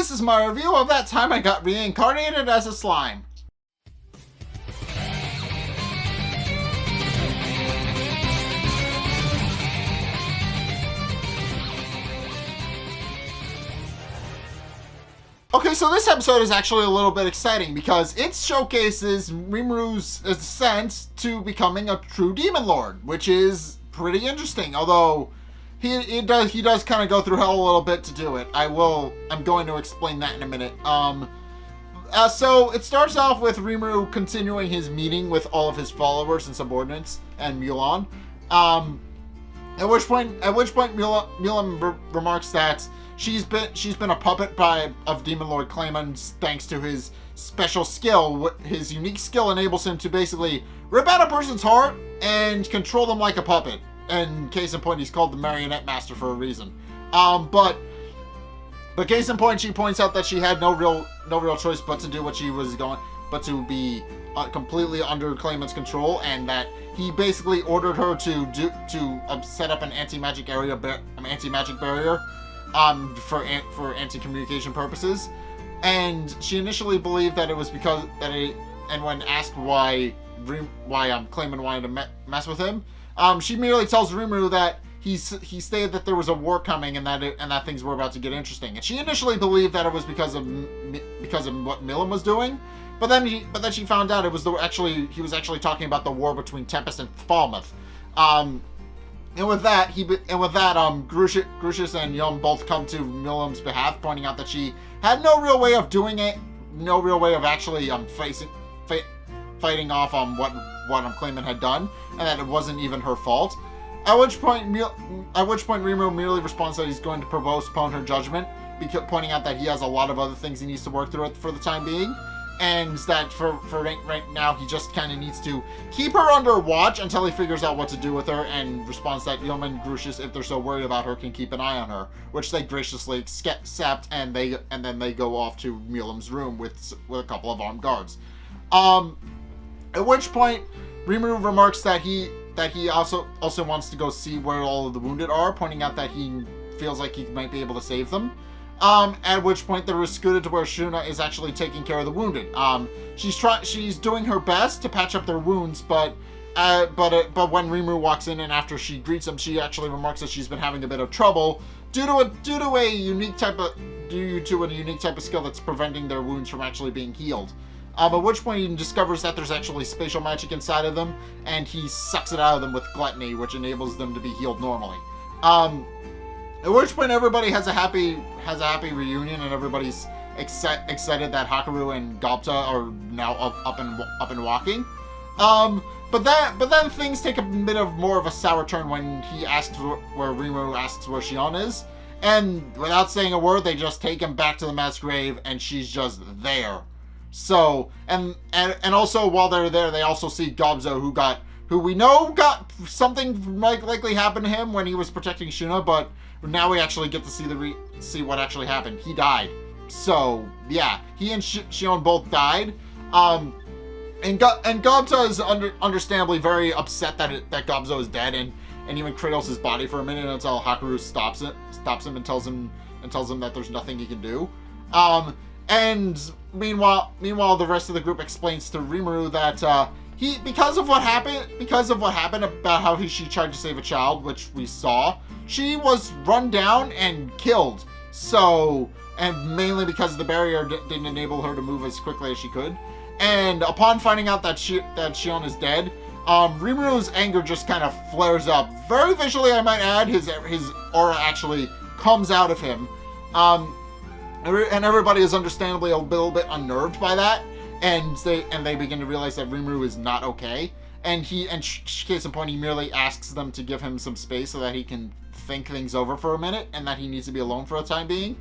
this is my review of that time I got reincarnated as a slime. Okay, so this episode is actually a little bit exciting because it showcases Rimuru's ascent to becoming a true demon lord, which is pretty interesting. Although he does kind of go through hell a little bit to do it. I'm going to explain that in a minute. So it starts off with Rimuru continuing his meeting with all of his followers and subordinates and Mulan. At which point Mulan remarks that she's been a puppet of Demon Lord Clayman's thanks to his special skill. His unique skill enables him to basically rip out a person's heart and control them like a puppet. And case in point, he's called the Marionette Master for a reason. But case in point, she points out that she had no real choice but to do what she was going, but to be completely under Clayman's control, and that he basically ordered her to set up an anti-magic barrier for anti-communication purposes. And she initially believed that it was because and when asked why Clayman wanted to mess with him, she merely tells Rimuru that he stated that there was a war coming and that things were about to get interesting. And she initially believed that it was because of what Milim was doing, but then she found out he was actually talking about the war between Tempest and Falmouth. And with that, Grucius and Yum both come to Milim's behalf, pointing out that she had no real way of doing it, no real way of actually fighting off what Clayman had done, and that it wasn't even her fault. At which point Rimuru merely responds that he's going to postpone her judgment, pointing out that he has a lot of other things he needs to work through for the time being, and that for right now he just kind of needs to keep her under watch until he figures out what to do with her, and responds that Yum and Grucius, if they're so worried about her, can keep an eye on her, which they graciously accept, and then they go off to Milim's room with a couple of armed guards. At which point Rimuru remarks that he also wants to go see where all of the wounded are, pointing out that he feels like he might be able to save them. At which point they're scooted to where Shuna is actually taking care of the wounded. She's doing her best to patch up their wounds, but when Rimuru walks in and after she greets him, she actually remarks that she's been having a bit of trouble due to a unique type of skill that's preventing their wounds from actually being healed. At which point he discovers that there's actually spatial magic inside of them, and he sucks it out of them with gluttony, which enables them to be healed normally. At which point everybody has a happy reunion, and everybody's excited that Hakaru and Gobta are now up and walking. But then things take a bit of more of a sour turn when Rimuru asks where Shion is, and without saying a word, they just take him back to the mass grave, and she's just there. So, and also while they're there, they also see Gobzo, who we know got something likely happened to him when he was protecting Shuna, but now we actually get to see what actually happened. He died. So, yeah, he and Shion both died. And Gobzo is understandably very upset that Gobzo is dead, and even cradles his body for a minute until Hakaru stops him and tells him that there's nothing he can do. And meanwhile, the rest of the group explains to Rimuru that because of what happened about how she tried to save a child, which we saw, she was run down and killed. So, and mainly because the barrier didn't enable her to move as quickly as she could. And upon finding out that Shion is dead, Rimuru's anger just kind of flares up. Very visually, I might add, his aura actually comes out of him. And everybody is understandably a little bit unnerved by that, and they begin to realize that Rimuru is not okay. And case in point, he merely asks them to give him some space so that he can think things over for a minute, and that he needs to be alone for a time being.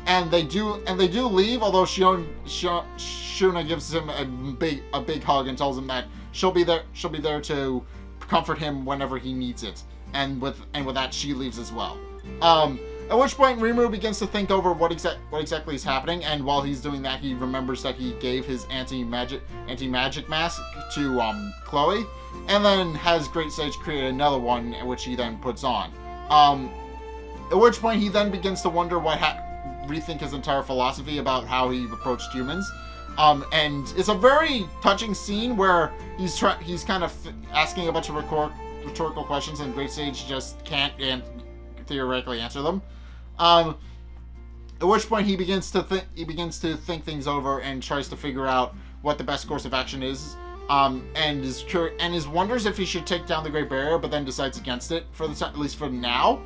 And they do leave, although Shuna gives him a big hug and tells him that she'll be there to comfort him whenever he needs it. And with that, she leaves as well. At which point Rimuru begins to think over what exactly is happening, and while he's doing that, he remembers that he gave his anti-magic mask to Chloe, and then has Great Sage create another one, which he then puts on. At which point he then begins to wonder rethink his entire philosophy about how he approached humans. And it's a very touching scene where he's kind of asking a bunch of rhetorical questions, and Great Sage just can't theoretically answer them. At which point he begins to think things over and tries to figure out what the best course of action is. And wonders if he should take down the Great Barrier, but then decides against it at least for now.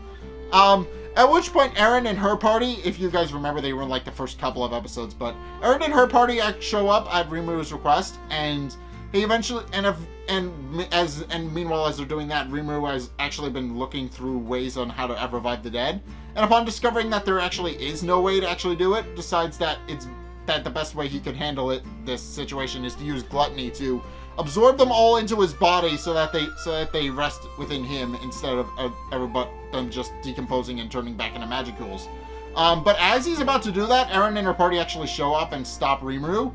At which point Eren and her party, if you guys remember, they were in like the first couple of episodes, but Eren and her party show up at Rimuru's request, and he eventually meanwhile as they're doing that, Rimuru has actually been looking through ways on how to revive the dead, and upon discovering that there actually is no way to actually do it, decides that the best way he could handle this situation is to use gluttony to absorb them all into his body so that they rest within him instead of them just decomposing and turning back into magicules. But as he's about to do that, Eren and her party actually show up and stop Rimuru,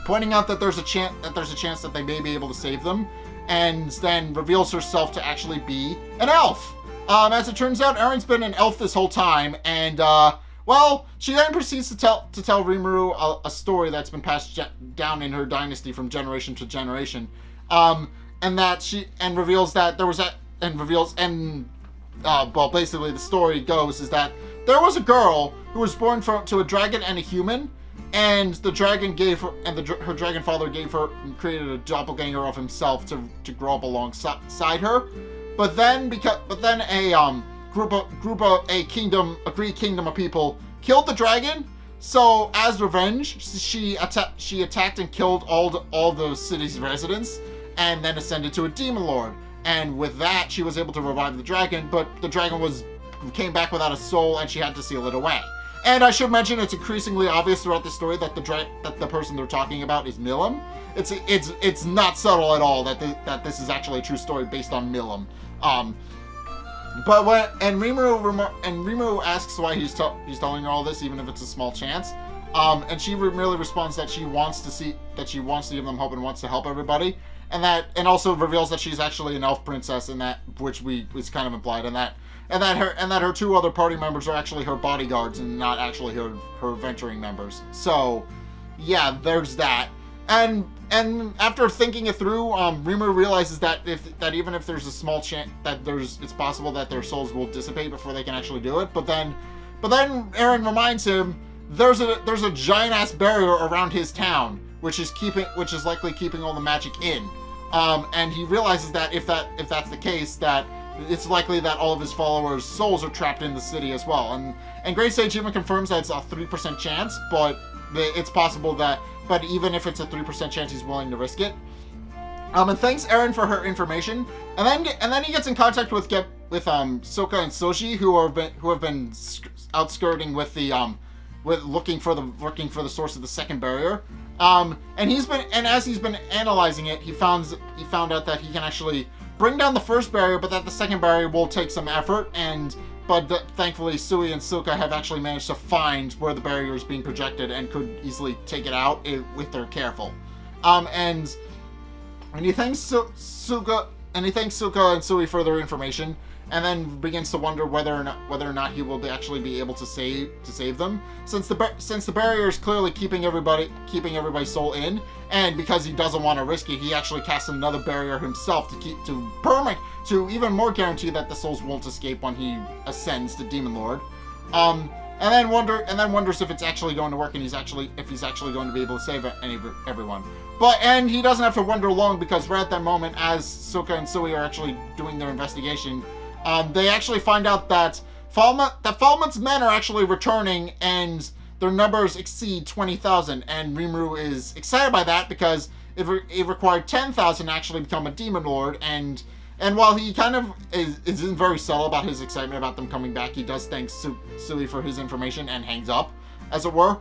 pointing out that there's a chance that they may be able to save them, and then reveals herself to actually be an elf. As it turns out, Eren's been an elf this whole time, and well, she then proceeds to tell Rimuru a story that's been passed down in her dynasty from generation to generation, well, basically the story goes is that there was a girl who was born to a dragon and a human, and the dragon her dragon father created a doppelganger of himself to grow up alongside her, but then a kingdom of people killed the dragon. So as revenge, she attacked and killed all the city's residents, and then ascended to a demon lord. And with that, she was able to revive the dragon, but the dragon came back without a soul, and she had to seal it away. And I should mention, it's increasingly obvious throughout the story that the person they're talking about is Milim. It's not subtle at all that this is actually a true story based on Milim. Rimuru asks why he's telling her all this, even if it's a small chance. And she merely responds that she wants to give them hope and wants to help everybody, and also reveals that she's actually an elf princess, which was kind of implied, and that her two other party members are actually her bodyguards and not actually her venturing members. So, yeah, there's that. And after thinking it through, Rimuru realizes that even if there's a small chance that it's possible that their souls will dissipate before they can actually do it. But then Eren reminds him there's a giant ass barrier around his town, which is likely keeping all the magic in. And he realizes that if that's the case, that it's likely that all of his followers' souls are trapped in the city as well. And Great Sage even confirms that it's a 3% chance, but it's possible that. But even if it's a 3% chance, he's willing to risk it. And thanks Eren for her information. And then he gets in contact with Sokka and Soji, who have been outskirting with looking for the source of the second barrier. And as he's been analyzing it, he found out that he can actually bring down the first barrier, but that the second barrier will take some effort. But thankfully, Sui and Sokka have actually managed to find where the barrier is being projected and could easily take it out if they're careful. And he thanks Sokka and Sui for their information, and then begins to wonder whether or not he will actually be able to save them, since the barrier is clearly keeping everybody's soul in, and because he doesn't want to risk it, he actually casts another barrier himself to even more guarantee that the souls won't escape when he ascends to Demon Lord, and then wonders if it's actually going to work, and if he's actually going to be able to save everyone. And he doesn't have to wonder long, because right at that moment, as Sokka and Sui are actually doing their investigation, they actually find out that Falman's men are actually returning, and their numbers exceed 20,000, and Rimuru is excited by that because it required 10,000 to actually become a Demon Lord, and while he kind of isn't very subtle about his excitement about them coming back, he does thank Sui for his information and hangs up, as it were.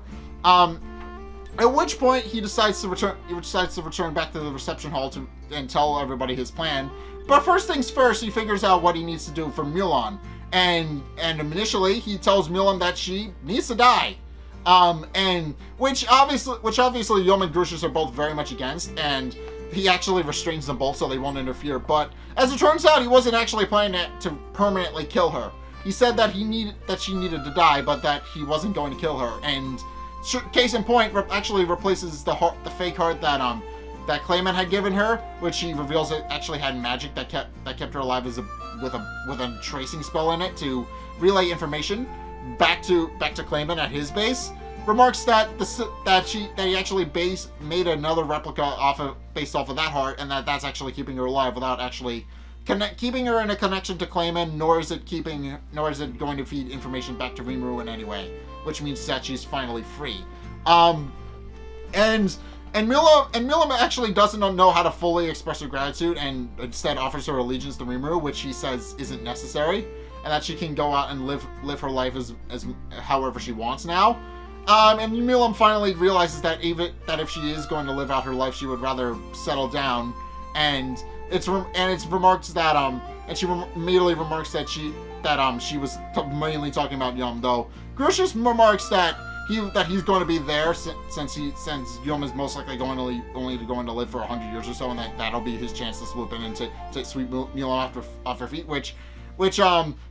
At which point he decides to return back to the reception hall and tell everybody his plan. But first things first, he figures out what he needs to do for Mulan. And initially he tells Mulan that she needs to die. And which obviously Yom and Grushas are both very much against, and he actually restrains them both so they won't interfere. But as it turns out, he wasn't actually planning to permanently kill her. he said that she needed to die, but that he wasn't going to kill her. And case in point, actually replaces the fake heart that Clayman had given her, which he reveals it actually had magic that kept her alive with a tracing spell in it to relay information back to Clayman at his base. Remarks that he actually made another replica based off of that heart, and that's actually keeping her alive without actually keeping her in a connection to Clayman, nor is it going to feed information back to Rimuru in any way, which means that she's finally free. And Milam actually doesn't know how to fully express her gratitude, and instead offers her allegiance to Rimuru, which he says isn't necessary, and that she can go out and live her life as however she wants now. And Milam finally realizes that if she is going to live out her life, she would rather settle down. And it's remarked that and she immediately remarks that she was mainly talking about Yum, though Grucius remarks that he's going to be there since Yum is most likely only going to live for 100 years or so, and that'll be his chance to swoop in and to sweep Milam off her feet, which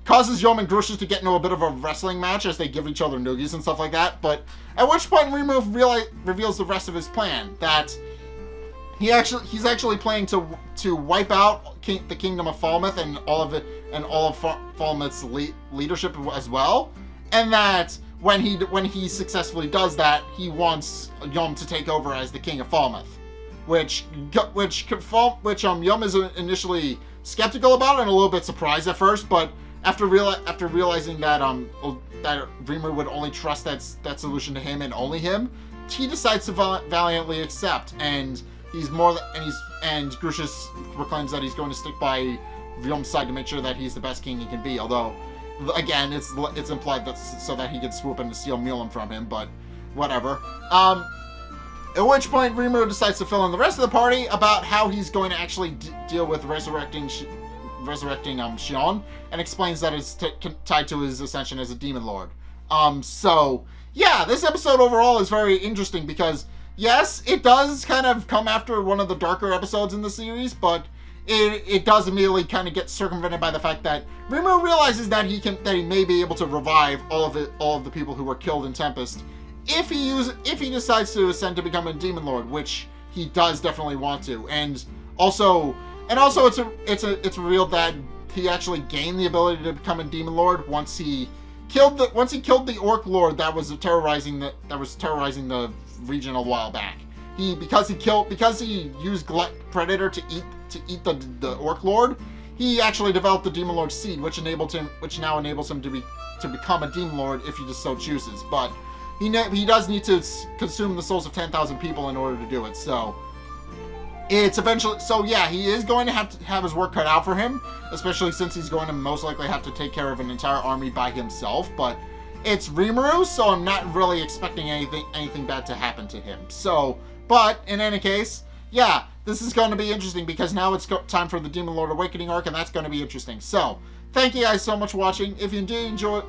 causes Yom and Grucius to get into a bit of a wrestling match as they give each other noogies and stuff like that. But at which point Rimuru reveals the rest of his plan, that he's actually planning to wipe out the kingdom of Falmouth and all of Falmouth's leadership as well, and that when he successfully does that, he wants Yum to take over as the king of Falmouth, which Yum is initially skeptical about it and a little bit surprised at first, but after realizing that Rimuru would only trust that solution to him and only him, he decides to valiantly accept, and Grucius proclaims that he's going to stick by Yum's side to make sure that he's the best king he can be. Although, again, it's implied that so that he can swoop in to steal Milam from him, but whatever. At which point, Rimuru decides to fill in the rest of the party about how he's going to actually deal with resurrecting Shion, and explains that it's tied to his ascension as a demon lord. So yeah, this episode overall is very interesting because yes, it does kind of come after one of the darker episodes in the series, but it does immediately kind of get circumvented by the fact that Rimuru realizes that he may be able to revive all of the people who were killed in Tempest if he decides to ascend to become a demon lord, which he does definitely want to. And also it's revealed that he actually gained the ability to become a demon lord once he killed the orc lord that was terrorizing the region a while back. Because he used Predator to eat the orc lord, he actually developed the demon lord seed, which now enables him to become a demon lord if he just so chooses. But he does need to consume the souls of 10,000 people in order to do it. So it's eventually, he is going to have his work cut out for him, especially since he's going to most likely have to take care of an entire army by himself. But it's Rimuru, so I'm not really expecting anything bad to happen to him. So, but in any case, yeah, this is going to be interesting because now it's time for the Demon Lord Awakening arc, and that's going to be interesting. So, thank you guys so much for watching. If you did enjoy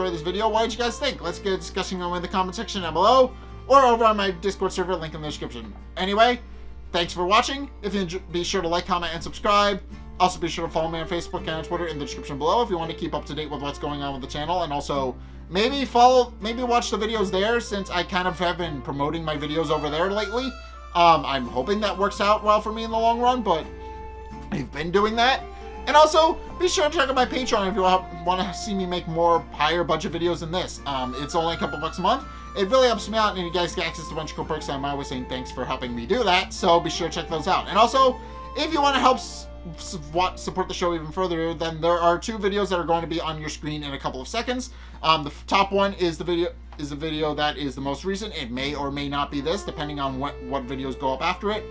this video, what did you guys think? Let's get a discussion going in the comment section down below, or over on my Discord server, link in the description. Anyway, thanks for watching. If you be sure to like, comment, and subscribe. Also, be sure to follow me on Facebook and on Twitter in the description below if you want to keep up to date with what's going on with the channel, and also maybe watch the videos there, since I kind of have been promoting my videos over there lately. I'm hoping that works out well for me in the long run, but I've been doing that. And also, be sure to check out my Patreon if you want to see me make more higher budget videos than this. It's only a couple bucks a month. It really helps me out, and you guys get access to a bunch of cool perks, and I'm always saying thanks for helping me do that, so be sure to check those out. And also, if you want to help support the show even further, then there are two videos that are going to be on your screen in a couple of seconds. The top one is the video that is the most recent. It may or may not be this, depending on what videos go up after it.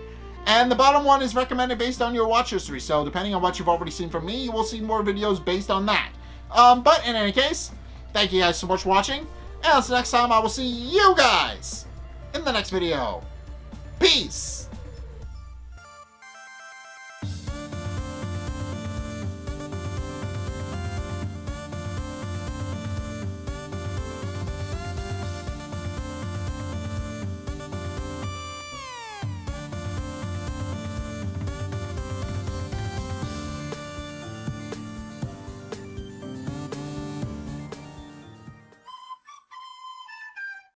And the bottom one is recommended based on your watch history, so depending on what you've already seen from me, you will see more videos based on that. But in any case, thank you guys so much for watching, and until next time, I will see you guys in the next video. Peace!